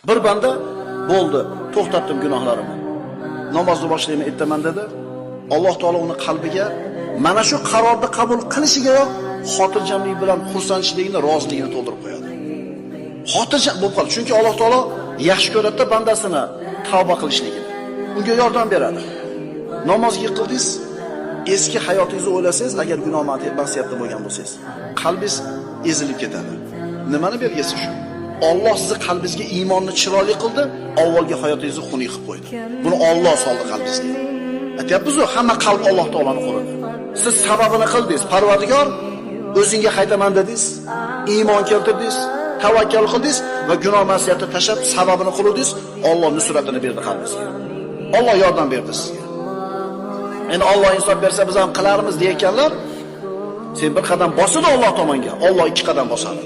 Bir banda bo'ldi, to'xtatdim gunohlarimni. Namozni boshlayman, aytaman dedi. Alloh taolo uni qalbiga mana shu qarorni qabul qilishigayoq xotirjamlik bilan xursandchiligini, roziligini to'ldirib qo'yadi. Xotirjam bo'lib qoladi, chunki Alloh taolo yaxshi ko'radi bandasini tavba qilishligini. Unga yordam beradi. Namozga yiqildingiz, eski hayotingizni o'ylasangiz, agar gunoh ma'siyatda bo'lgan bo'lsangiz, qalbingiz ezilib ketadi. Nimani belgisi shu? Alloh sizni qalbingizga iymonni chiroyli qildi, avvalgi hayotingizni xunuk qilib qo'ydi. Buni Alloh soldi qalbingizga. Aytyapmiz-ku, hamma qalb Alloh taolaning qo'lida. Siz sababini qildingiz, Parvardigor o'zingga qaytaman dedingiz, iymon keltirdingiz, tavakkal qildingiz va gunoh ma'siyatni tashlab sababini qildingiz, Alloh nusratini berdi qalbingizga. Alloh yordam berdi sizga. Endi Alloh insof bersa biz ham qilarmiz deyotganlar, sen bir qadam bosadi Alloh tomonga, Alloh ikki qadam bosadi.